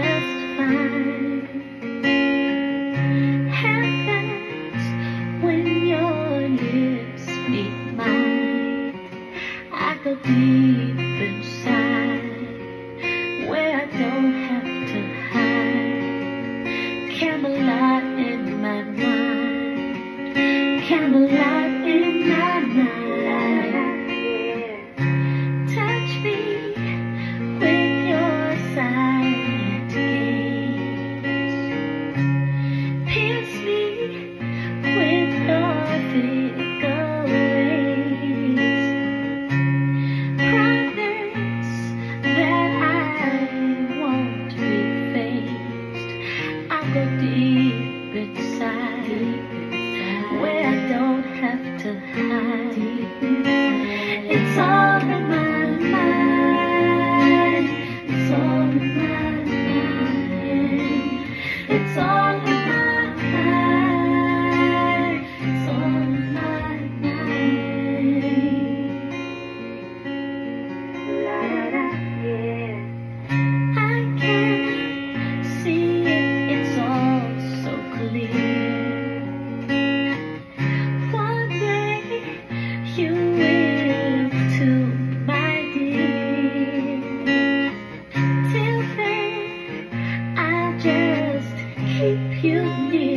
just fine. Happens when your lips meet mine. I go deep inside where I don't have to hide. Candlelight in my mind, candlelight in my mind. Touch me with your silent gaze. Pierce me with your fickle ways. Promise that I won't be faced. I'll go deep inside where I don't have to hide. It's all in my mind. It's all in my mind. It's all in my mind. It's all in my mind. La da da, yeah. I can see it. It's all so clear. One day you will too, my dear. Till then, I'll just keep you near.